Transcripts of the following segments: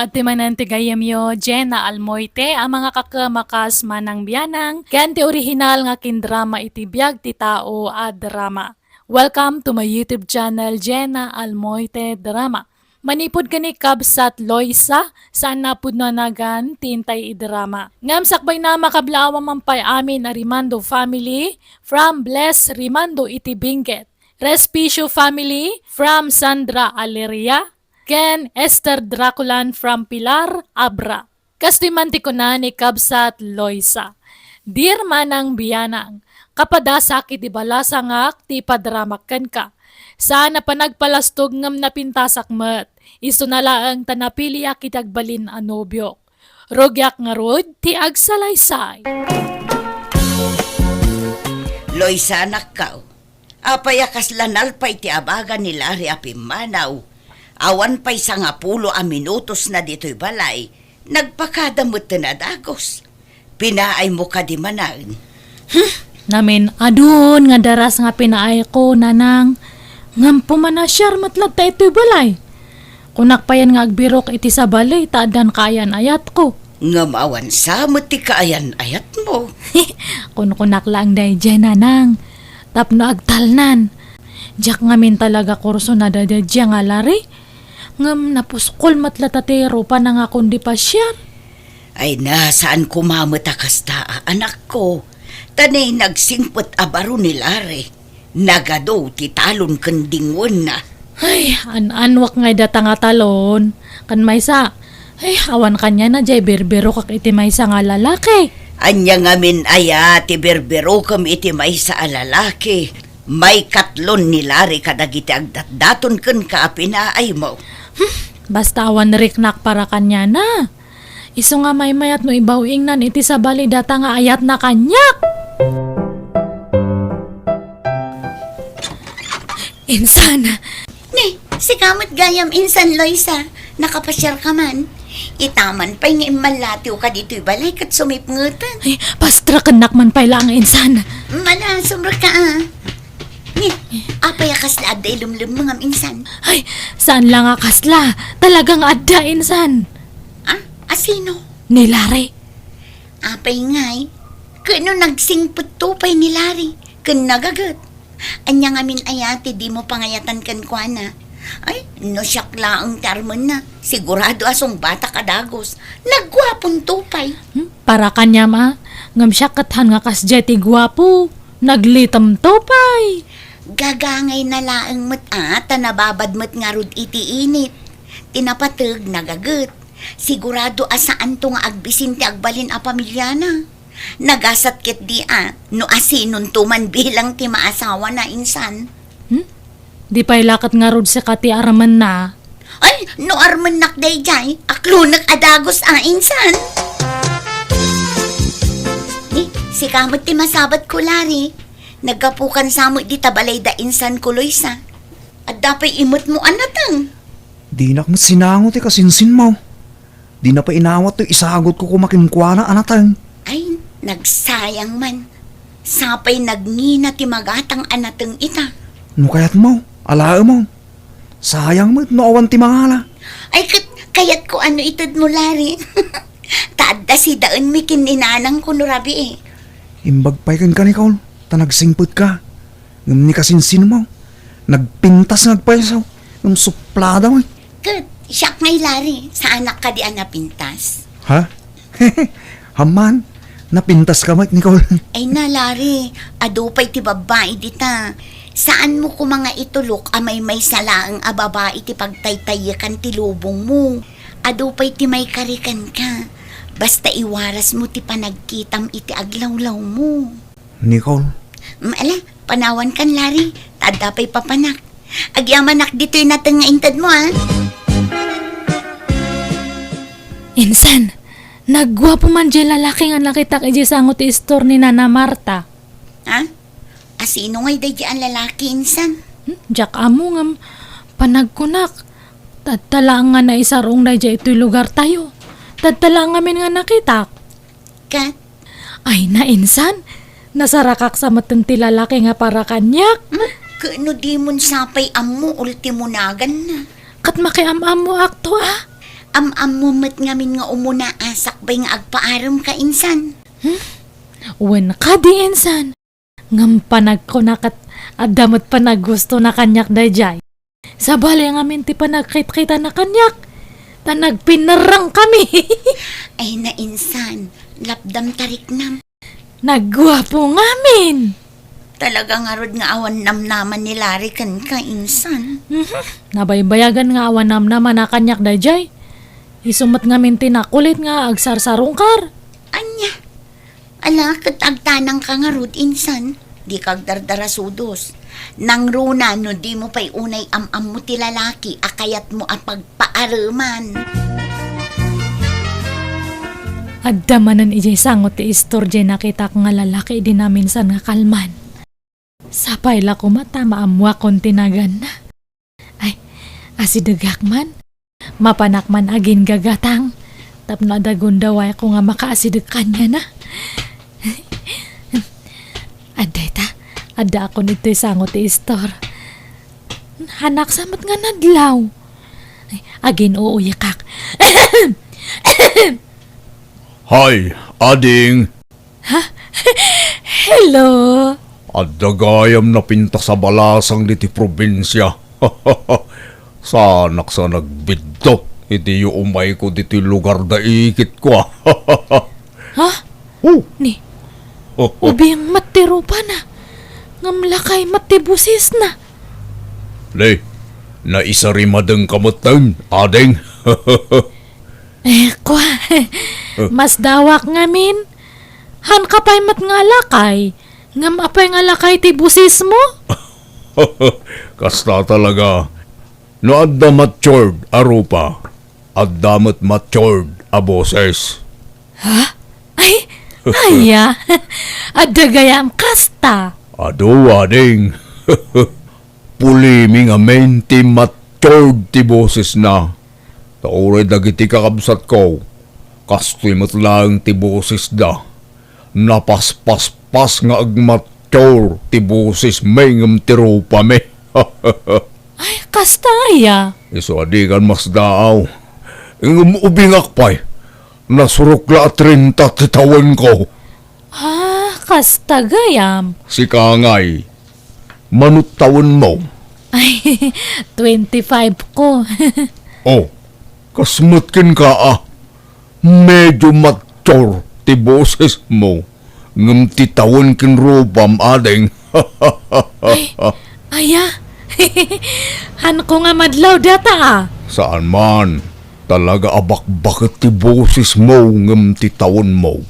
at timanante gayamyo, JENA ALMOITE, ang mga kakamakas Manang Bianang, ganti original nga kindrama iti BIAG TI TAO a drama. Welcome to my YouTube channel, JENA ALMOITE DRAMA. Manipod kani kabsat Loisa, saan napud na nagan tintay idrama. Ngam sakbay na makablawa mampay amin a Rimando family from Bless Rimando iti Benguet. Respicio family from Sandra Aleria. Ken Esther Draculan from Pilar Abra. Kastimanti ko na ni kabsat Loisa. Dear Manang Bianang, kapada sakit ibalasa ngak ti padramakan ka. Sana panagpalastog ngam napintasak met. Iso nalaang tanapili akitagbalin anobyok. Rogyak nga rod ti agsalaysay. Loisa nakkaw. Apayakas lanal pa iti abaga ni Lari apimanaw. Awan pa'y sa nga 10 minutos na dito'y balay, nagpakadamot na dagos. Pinaay mo ka di manang. Namin adun nga daras nga pinaay ko, nanang. Ngam pumanasyar matlag ta ito'y balay. Kunak pa yan nga agbirok iti sa balay, taadan kaayan ayat ko. Ngam awan sa ti kaayan ayat mo. Kunak lang day dyan, nanang. Tapno agtalnan. Diyak ngamin talaga kurso na dadadya nga lari. Ngam napuskol matlatatero pa na nga kundi pa siya. Ay na, saan kumamata kasta anak ko? Tanay nagsingpot abaro ni Lari. Nagado ti talon kandingon na. Ay, anwak ngay data nga talon. Kan maysa, ay awan kanya na jay berbero kak iti maysa nga lalaki. Anya ngamin aya ti berbero kam iti maysa a lalaki. May katlon ni Lari kadagiti agdatdaton ken kaapinaay mo. Basta awan riknak para kanya na. Iso nga may mayat no ibawing nan iti sa bali data nga ayat na kanyak. Insan. Ni, si kamot gayam insan Loisa. Nakapasyar ka man. Itaman pa'y nga imalatiw ka dito'y balay kat sumipngutan. Ay, pastra kanak man pala ang insan. Mala, sumra ka Ni, apayakas na aday lumlum mga insan. Ay, saan lang akasla? Talagang adda insan. Asino? Ni Lari. Apay ngay, kano nagsingput tupay ni Lari, kan nagagat. Anya ngamin ayati di mo pangayatan kan kwa na. Ay, no siyak laang tarman na. Sigurado asong bata kadagos. Nagwapong tupay. Para kanya ma, ngam siya kathan nga kasjeti gwapo. Naglitam topay. Gagangay na laang matata nababad mat nga rod iti init. Tinapatag nagagat. Sigurado asaan to nga agbisin ti agbalin a pamilya na. Nagasat ket di no asinon tuman bilang ti maasawa na insan. Di pa'y lakat nga rod sa kati araman na. Ay, no arman nakday jay, aklunak adagos insan. Si kamot ti masabat ko Lari. Nagkapukan sa mo di tabalay da insan ko Loisa. At dapay imot mo anatang. Di na mo sinangot kasinsin mo. Di na pa inawat to isagot ko kumakinkwana anatang. Ay, nagsayang man. Sapay nagngina ti magatang anatang ita. No kayat mo, alaa mo. Sayang mo, no awan ti mangala. Ay, kayat ko ano itad mo Lari. Tada si daan mi kininanang ko no rabi eh. Imbagpay kan ka ni Kaul, tanagsingput ka. Ngam ni kasinsin mo. Nagpintas nagpaisaw. Ngam suplada mo. Kat, siyak ngay Lari, sa anak ka di napintas. Ha? Haman, napintas ka ni Kaul. Ay na Lari, adupay ti babae dita. Saan mo ko mga itulok amay may salaang ababa iti pagtaytayakan ti lubong mo. Adupay ti may karikan ka. Basta iwaras mo ti panagkitam iti aglawlaw mo. Nicole? Ala, panawan kan Lari. Tadapay papanak. Agyamanak dito'y natang nga intad mo Insan, nagwapo man dyan lalaki nga nakita kay sangot ti store ni Nana Marta. Asino ngay day ang lalaki insan? Diyak amo ngam panagkunak. Tadtala nga na isarong na dyan ito'y lugar tayo. Tadtala nga min nga nakita. Kat? Ay na insan, nasarakak sa matanti lalaki nga para kanyak. Kano di mon sapay amo ultimo nagan na. Kat makiamam mo akto Am-am mo met ngamin nga umuna asak bay nga agpaaram ka insan. Wen ka di insan. Ngam panag ko nakat adamot panag gusto na kanyak dayjay. Sa bali nga minti panagkit-kita na kanyak. Tanag pinarang kami. Ay na insan, lapdam tarik nam. Nagwapo ngamin. Talaga nga rod nga awan namnaman ni Larry kan ka insan. Nabaybayagan nga awan naman na kanyak dayjay. Isumat nga minti na kulit nga agsarsarungkar. Anya, ala katagtanang ka nga rod insan. Di kag dardarasudos. Nang runa no di mo pa'y unay am-am mo ti lalaki akayat mo at pagpaaraman. Addamanan ijay sangot ti istorje nakita ko nga lalaki di na minsan nga kalman. Sapay la kumata maamwa kon tinagan na. Ay, asidagak man. Mapanak man agin gagatang. Tapno adagundaway ko nga makaasidag kanya na. Aday ta, ada ako nito'y sangot ti istor. Hanak samot nga nadlaw. Ay, agin uuyakak. Hay, ading! Hello! Adagayam na pinta sa balasang diti probinsya. Sanak sa nagbidto. Hindi yung umay ko diti lugar da ikit ko. Ha? Oh. Ni, ubing matiro pa na. Ngamlakay matibusis na. Le, naisarimadeng kamutan, ading. Kwa, mas dawak ngamin. Han kapay mat nga lakay. Ngam apay nga lakay ti busis mo? Kasta talaga. No adda matured arupa. Adda matured a boses. Ay, aya. Adagayam kasta. Ado, ading. Pulimi nga menti matured ti boses na. Tauray dagiti kakabsat ko. Kastoy matlang ti boses da. Napaspas-pas nga agmatur ti boses may ngam ti rupa me. Ay, kasta aya. Iso adikan mas daaw. Ingam ubingak pa'y. Nasurukla at 30 ti taon ko. Kasta gayam. Si Kangay. Manut taon mo. Ay, 25 ko. Oh, kasmutkin ka Medyo matur ti boses mo. Ngam ti taon kin rupam ading. Aya. Han ko nga madlaw data Saan man, talaga abak-bakit ti boses mo ngam ti taon mo.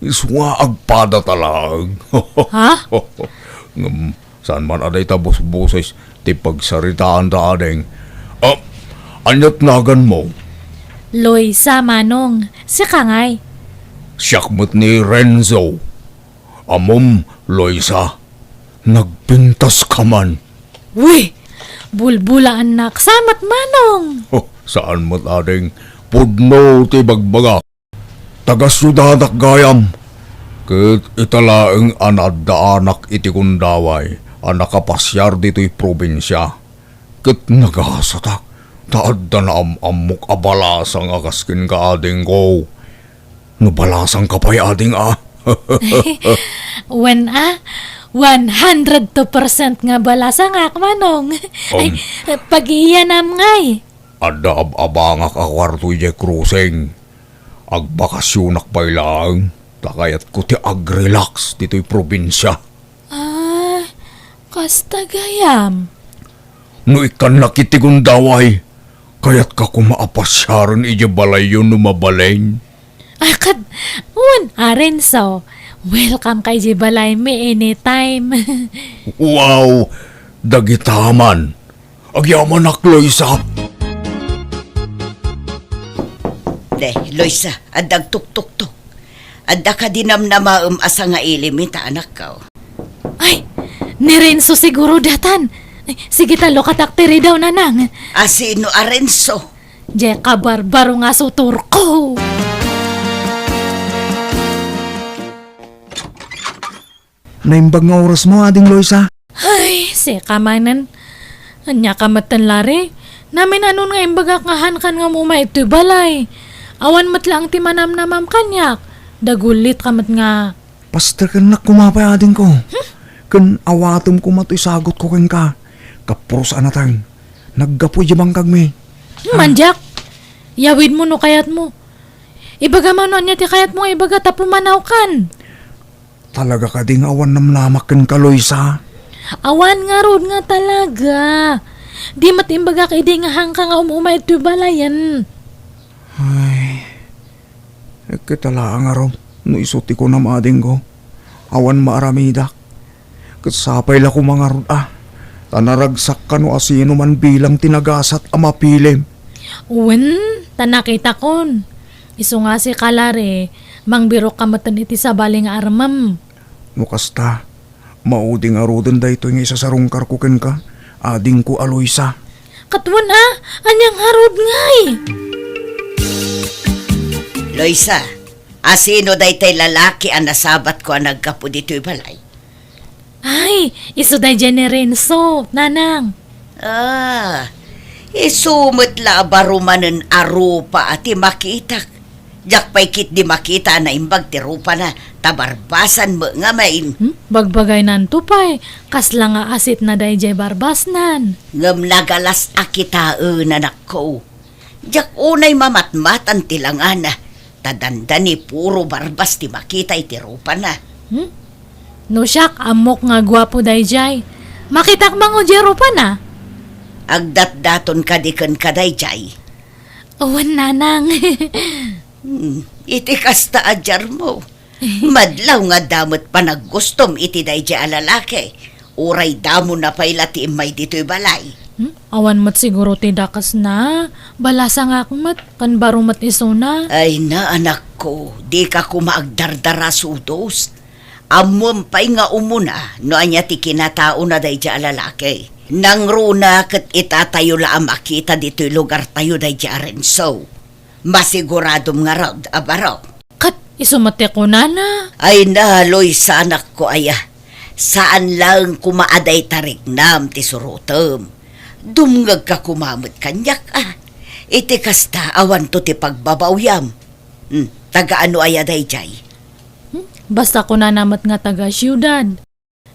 Iswa agpada talag. Ha? Ngam, saan man aday tabos boses ti pagsaritaan ta ading. Anyat nagan mo. Loisa Manong, si Kangay. Siyakmut ni Renzo. Amom, Loisa. Nagpintas ka man. Uy, bulbula anak, samat Manong. Saan mo't ading pudno ti bagbaga. Taga-syudadak gayam. Ket italaeng anad da anak iti kundaway. Anak kapasyar dito'y probinsya. Ket nagasatak. Taad da na amok abalasang akaskin ka ading ko. Nabalasang ka pa'y ading When 102% nga balasang ak Manong. Ay, pag-iyanam ngay. Ada abangak akwarto je cruising. Agbakasyonak pa'y lang. Takayat ko ti agrelax dito'y probinsya. Kasta gayam. No ikan nakitigon daway. Kayat ka kumaapasyaran ije balay yun numabalain. Akad, Arenso. Welcome kay Jibalay me anytime. Wow! Dagitaman. Agyaman ak, Loisa. De, Loisa, adag tuk-tuk-tuk. Adda ka dinamnamaam asa nga ilimita anak ka. Ay, ni Renzo siguro datan. Ay, sige talo kataktiri daw nanang. Asino Arenso? Je kabarbaro nga sutur ko. Naimbag nga oras mo, ading Loisa. Ay, si kamanan. Anya kamatan lari. Namin anon nga imbagak nga hankan nga mo ito'y balay. Awan mat lang ti manam-namam kanyak. Dagulit kamat nga. Pastor kan nak kumapay ading ko. Kan awatom ko matoy sagot ko ken ka. Kapros anatang. Naggapoy jabang kagmi. Manjak, yawid mo no kayat mo. Ibaga man niya ti kayat mo ibaga tapo manaw kan. Talaga ka ding awan namlamak ken ka, Loisa. Awan nga rod nga talaga. Di matimbaga kay di nga hangka nga umumay ito'y balayan. Ay, kitala nga ro. No isuti ko na maading ko. Awan maaramidak. Kasapay la ko mga rod Tanaragsak ka no asino man bilang tinagasat amapilim. Uwen, tanakita kon. Iso nga si kalare, mangbiro kamatan iti sa baling armam. No kasta, mauding arudan da ito yung isa sa rungkar ko ken ka. Ading ko Aloysa. Katwan anyang harod ngay. Loisa, asino daytay lalaki ang nasabat ko ang nagkapo dito'y balay? Ay, iso day Renzo, nanang. Isumot la barumanen arupa ati makitak. Jak pa'y kit di makita na imbag ti rupa na tabarbasan mo nga main. Bagbagay nan tupay, kasla nga asit na day jay barbas nan. Ngam nagalas akitaan na nako. Jak unay mamatmatan tilangan na. Tadandani puro barbas ti makita iti rupa na. No siyak, amok nga gwapo day jay. Makitak mango jero pa na. Agdat-daton kadikan kaday jay. Owan nanang. Iti kasta ajar mo. Madlaw nga damot pa naggustom iti day jay alalaki. Uray damo na payla ti imay dito'y balay. Awan mat siguro ti dakas na. Balasa nga mat, kan baro mat iso na. Ay na anak ko, di ka kumaagdardara sudos. Amom pa'y nga umuna, no anya ti kinatao na day dya lalaki. Nang runa kat itatayo la ang makita dito'y lugar tayo day dya Renzo. Masiguradom nga raw, abaraw. Kat, isumate ko na. Ay naloy sa anak ko aya. Saan lang kumaaday tarignam ti surutom. Dumngag ka kumamot kanyak Iti kasta awan to ti pagbabawyam. Taga-ano aya day jay? Basta ko na namat nga taga syudad.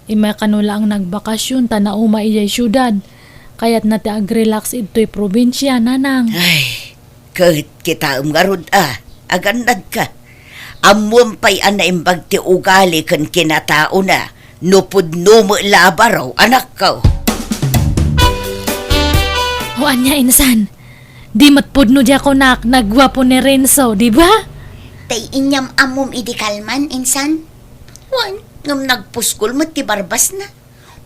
Imay kanula ang nagbakasyon, tanauma iyay syudad. Kaya't na ti agrelax ito'y probinsya, nanang. Ay, kahit kita umgarod agandad ka. Amuam pa'y anaimbag ti ugali kan kinatao na. Nupod numo labaraw, anak ko. O anya insan, di matpudno di ako nagwapo ni Renzo, di ba? Tay inyam amom idikalman, insan. Wan, ngam nagpuskol mo ti barbas na.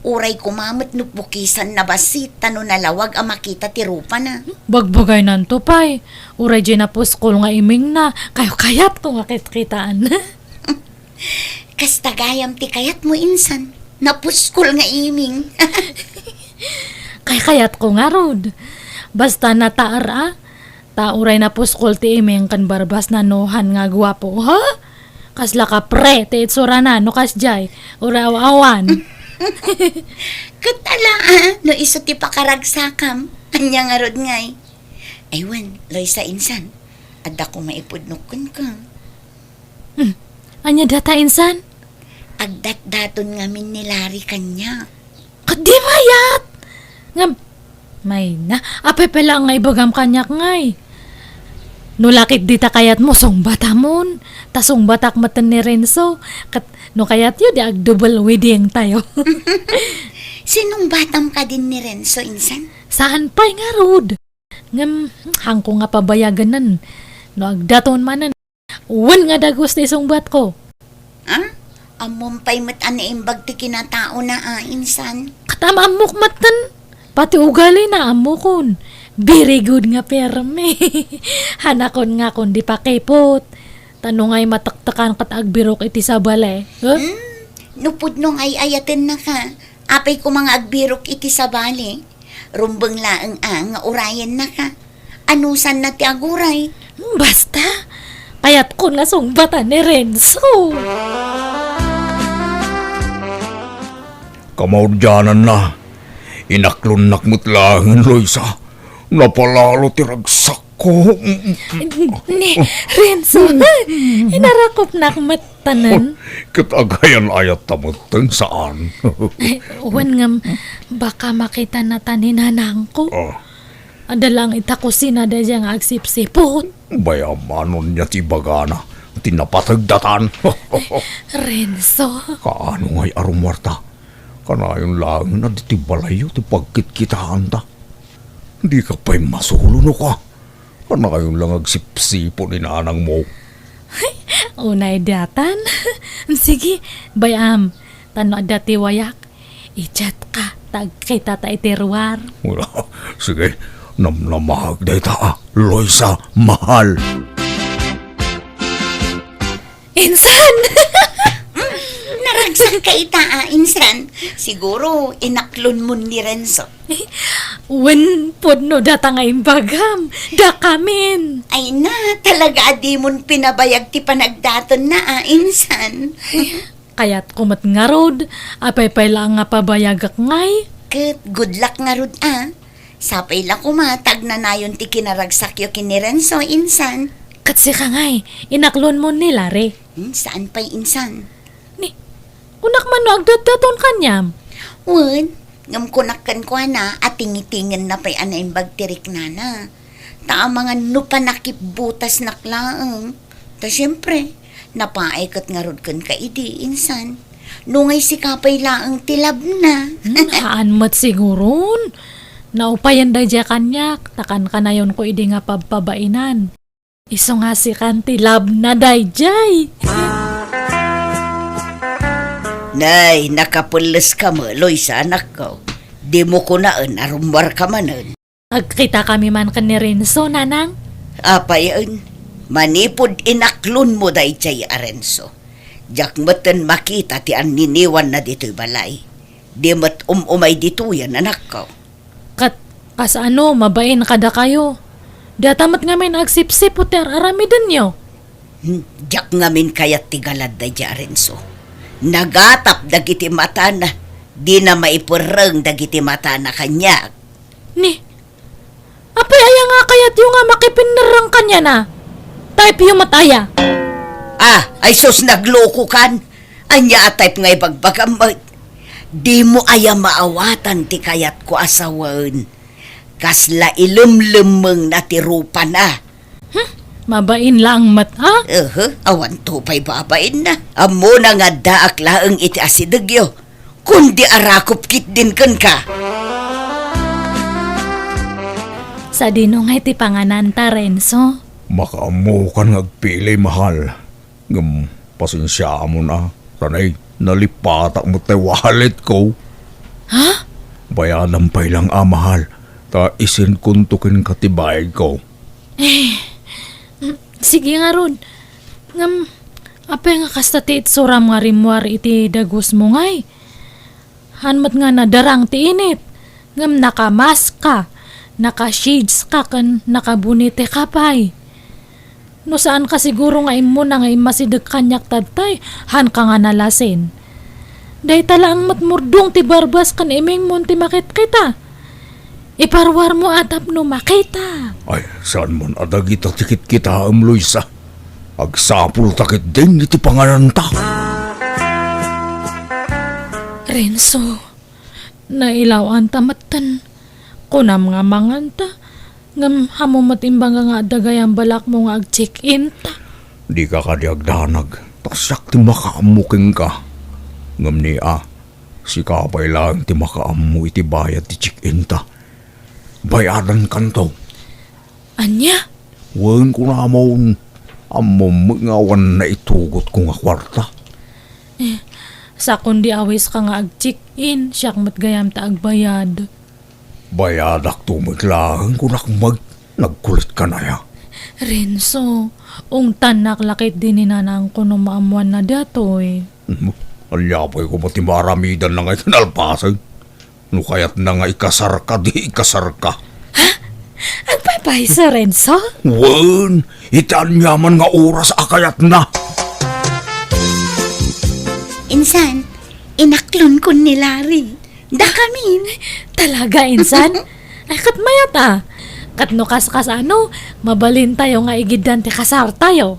Uray kumamot no pukisan na basit, tano nalawag ang makita ti rupa na. Bagbagay nan to pay. Uray di napuskol nga iming na, kayo kayat ko nga kitaan. Kastagayam ti kayat mo, insan. Napuskol nga iming. Kayat ko nga rod. Basta nataar tauray napuskol ti iming kan barbas na nohan nga gwapo, ha? Kasla ka pre, ti itsura na, no kasjay, uraw-awan. Katala no iso ti pakaragsakam. Anya nga rod ngay. Aywan, Loisa insan. Adda ko maipudnukon ka. Anya data insan? Agdat-daton ngamin nilari kanya. Kadi mayat! Nga, may na, apepela nga ibagam kanyak ngay. Nulakit dita kayat mo, songbata mon. Ta songbatak matan ni Renzo. No kayat yun, di ag double wedding tayo. Sinong batam ka din ni Renzo, insan? Saan pa'y nga rod? Ngam, hangko nga pabayaganan. No agdaton manan. Uwan nga dagos ti songbat ko. Amom pa'y matan na imbag ti kinatao na insan. Katamamok matan. Pati ugali na amokon. Very good nga perme. Hanakon nga kon di pa kepot. Tanong ay mataktakan kat agbirok iti sabale. Huh? Nupod nung ay ayaten na ka. Apay ko mga agbirok iti sabali. Rumbang laang nga urayan na ka. Anusan na ti aguray. Basta. Kayat ko nga sungbatan ni Renzo. Kamaudyanan na. Inaklon nakmutlangan, Loisa. Napalalo ti ragsak ko. Ni, Renzo, inarakop na matanan. Katagayan ayat tamuteng saan. Uwan nga, baka makita na taninanang ko. Adalang itakusin na da diyang agsipsipot. Bayamanon niya ti bagana. Tinapatagdatan. Renzo, Kaano ngay arumwarta? Kanayon lang na di balayo ti pagkitkitaan ta. Di ka pa'y masuluno ka. Kanayon lang agsipsipo ni nanang mo. unay datan. Sige, bayam, tano dati wayak. Ichat ka, tag kita ta itiruar. Wala, sige, namnamahag day ta. Loisa, mahal. Insan! Naragsak ka itaa, insan. Siguro, inaklon mo ni Renzo. Wen podno data nga imbagam. Da kamin. Ay na, talaga di mo pinabayag ti panagdaton na, insan. Kaya't kumat nga rod. Apay-pay lang nga pabayagak ngay. Ket, good luck nga rod, Sapay la kumatag na nayon ti kinaragsak yo kini Renzo, insan. Katsi ka ngay, inaklon mo nila re. Saan pa'y insan? Ni, kunak man no agdadaton kanyam. Wen, ngam kunakkan ko na at tingitingin na pa'y anay bagtirik na na. Ta mga nupanakip butas naklaang. Ta siyempre, napaikot nga rod kan ka idi, insan. Nungay si kapay laang tilab na. Haan mat siguron. Naupayan da dya kanyak, takan ka na yun ko idi nga pababainan. Iso nga si kanti lab na dayjay. Nay, nakapulis ka mo, Loisa, anak ko. Di mo ko naan, arumbar ka manan. Agkita kami man kan ni Renzo, nanang. Apayan, manipod inaklon mo day chay Arenzo. Jak matan makita ti an niniwan na dito'y balay. Di mat umay dito yan, anak ko. Kas ano, mabain kada kayo. Datamat nga may nagsipsip o ter aramidan nyo. Jak ngamin kayat tigalad day di Arenzo. Nagatap dagiti mata na. Di na maipureng dagiti mata na kanya. Ni, apay aya nga kayat yung nga makipinarang kanya na. Type yung mataya. Ay sus nagloko kan. Anya atay ngay bagbagamot. Di mo aya maawatan ti kayat ko asawan. Kasla ilumlumeng na tirupa na. Mabain lang mata. Awan to pa'y babain na. Amo na nga daak laeng iti asidagyo. Kundi arakop kit din kan ka. Sa dinong ti pangananta, Renzo. Makaamu ka nagpili, mahal. Pasensya mo na. Sanay, nalipatak mo tayo wallet ko. Ha? Bayanan pa'y lang, mahal. Ta isin kuntukin katibay ko. Sige nga ron. Ngam, apay nga kastati suram nga rimwar iti dagus mo ngay. Hanmat nga nadarang ti init. Ngam nakamask ka, naka-shades ka, kan nakabunite ka pa'y. No saan ka siguro nga imo na nga imasidag kanyak tadtay, han ka nga nalasin. Day talang matmurdong ti barbas kan iming mon ti makit kita. Iparwar mo atap no makita. Ay, saan mon adagita tikit kita, Loisa? Agsapul takit din iti pangananta. Renzo, nailawan tamatan. Kunam nga manganta. Ngam hamumat imbang nga dagayang balak mo nga ag-check-in ta. Di ka kadiagdanag. Tasyak ti makaamuking ka. Ngam ni si kapay lang ti makaamu iti bayad ti check-in ta. Bayaran kanto. Anya? Wen ko na amon. Amon ngawan na itugot ko nga kwarta. Sa kundi awis ka nga ag-check-in, siyak matgayam ta agbayad. Bayadak tumiglahan ko nagkulit ka na ya. Renzo, ungtan naklakit din ni nanang ko no maamuan na datoy. Alyapoy ko pati maramidan na ngay kanalpasan. No kaya't na nga ikasar ka, di ikasar ka. Agpapay sa Renzo? Wen, itaan yaman nga oras akayat na. Insan, inaklon ko ni Larry. Da kami. Talaga, insan? Ay, katmayat Katno kas ano, mabalin tayo nga igidan ti kasar tayo.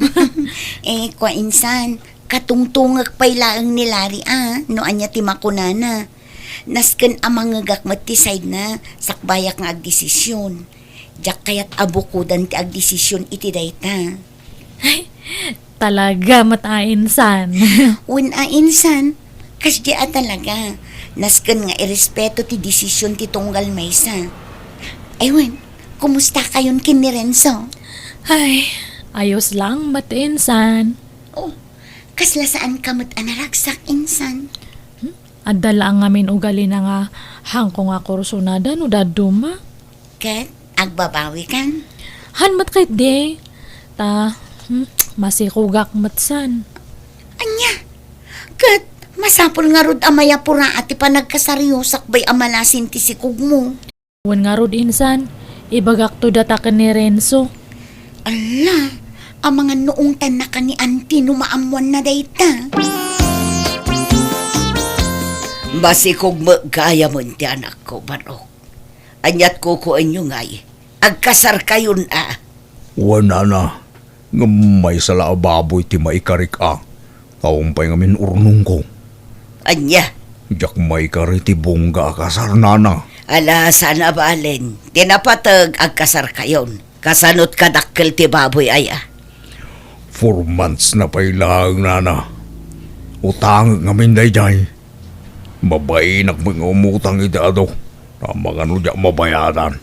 Kwa insan, katungtungag pa'y laang nilari no anya ti makunana. Nasken amang ngagakmat ti side na, sakbayak nga agdesisyon. Diyak kayat abukudan ti agdesisyon iti dayta. Talaga matainsan. Insan, kas di talaga. Nasken nga irespeto ti desisyon ti tunggal maysa. Ewan, kumusta kayon kin ni Renzo? Ay, ayos lang matainsan. Oh, kasla saan kamot anaragsak insan? Adala ang amin ugali na nga hangko nga kursunada no daduma. Kat, agbabawi kan? Hanmat kahit di. Masikugak matsan. Anya, kat, masapol nga rod amaya pura ati pa nagkasaryosak bay amalasin ti sikug mo. Wan nga rod insan, ibagak to datakan ni Renzo. Ala, ang mga noong tanak ni auntie numaamuan na dayta. Masikog magkaya mo ti anak ko, Manok. Anyat ko nyo ngay. Agkasar kayon Wala na. Ngamay sa laababoy ti maikarik Kaumpay ngamin urnong ko. Anya, Jak maikari ti bongga kasar nana. ala sana balen. Tinapatag agkasar kayon. Kasanot kadakkel ti baboy 4 months na pailang nana. Utang ngamin dayjay. Mabay mga umutang idado. Tamang ano diya mabayadan.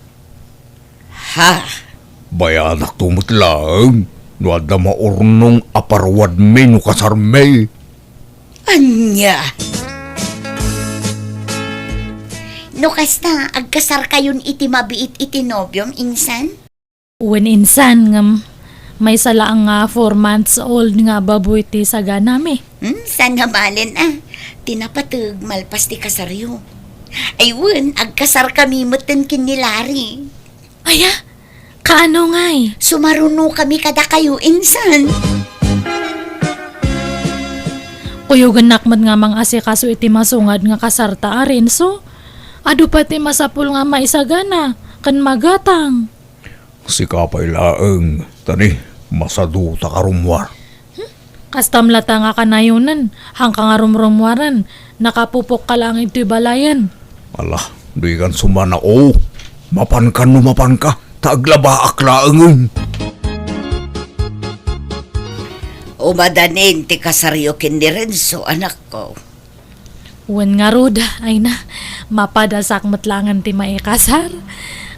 Ha? Bayadak tumot lang. Nuada maurnong aparwad me no kasarme. Anya. No kasta, agkasar kayon iti mabiit iti nobyom insan? Wan insan nga may salaang nga 4 months old nga baboy ti sagana mi. San nga balen tinapatag malpas ti kasaryo. Ayun, agkasar kami meten kinilari. Aya, kaano ngay? Sumaruno kami kada kayo insan. Kuyugan nakmat nga mang asikaso iti masungad nga kasarta arin so. Ado pati masapul nga maisagana, kan magatang. Si kapay laeng. Tani, masaduta karumwar. Kastam lata nga kanayunan, hangka nga rumrumwaran, nakapupok ka lang ito'y balayan. Ala, di kan sumana Mapan ka no mapan ka. Taglaba aklaeng. Umadanin ti kasaryo kin ni Renzo, anak ko. Wan nga ruda, ay na, mapadasak matlangan ti maikasar.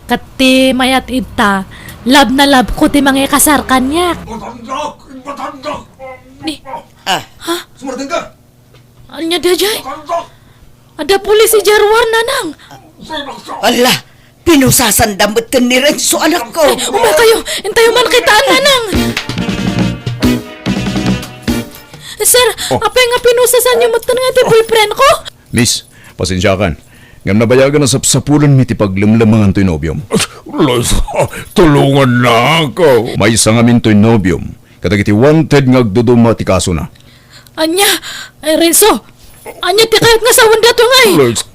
Kat ti mayat ita, lab na lab ko ti mangikasar kanyak. Batandak! Batandak! Ni, Sumarting ka! anya dajay? Batandak! Ada pulis si Jarwar nanang. Ala, pinusasandamot ni Renzo, anak ko. Uma kayo, intayo man kitaan nanang. Sir, apay nga pinusasan niyo matan nga ti boyfriend ko? Miss, pasensya kan. Ngam nabayagan na sapsapulan mi ti paglimlamangan to'y nobyom. Liza, tulungan na ako. May isa nga min to'y nobyom. Katagiti wanted nga agduduma ti kaso na. Anya, ay Renzo, anya ti kahit nga sa wanda to ngay. Liza,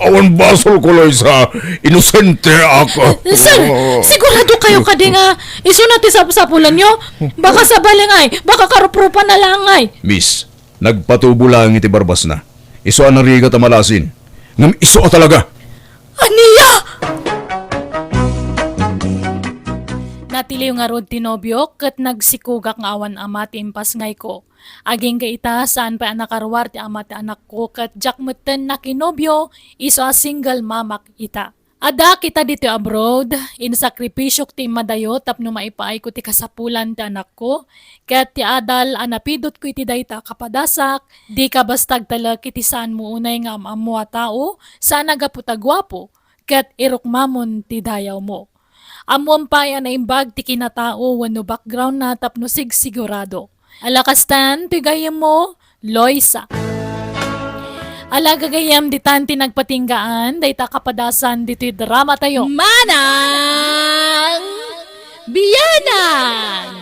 awan basol ko, Liza. Inosente ako. Sir, sigurado kayo kadi nga iso na ti sapsapulan nyo? Baka sa balingay, baka karuprupa na lang ay. Miss, nagpatubo lang iti barbas na. Iso ang narigat ang malasin. Ngam iso talaga. Aniya! Natiliw nga rod tinobyo kat nagsikugak nga awan ama ti impas ngay ko. Aging kaita saan pa anakarwar ti ama ti anak ko kat jakmeten na kinobyo iso a single mamak ita. Ada kita dito abroad, insakripisyok ti madayo tapno maipaay ko ti kasapulan ti anak ko, ket ti adal anapidot ko iti dayta kapadasak, di ka bastag talag iti saan mo unay nga amamua tao, saan nagaputagwapo, ket irukmamon ti dayaw mo. Amuan pa yan na imbag ti kinatao wano background na tapno sigurado. Alakastan, ti gayam mo, Loisa. Alagagayam di tanti nagpatinggaan, dayta kapadasan dito'y drama tayo. Manang Bianang!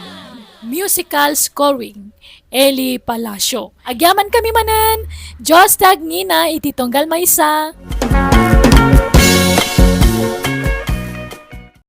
Musical scoring, Eli Palacio. Agyaman kami manan, Diyos tag ngina, ititonggal maysa.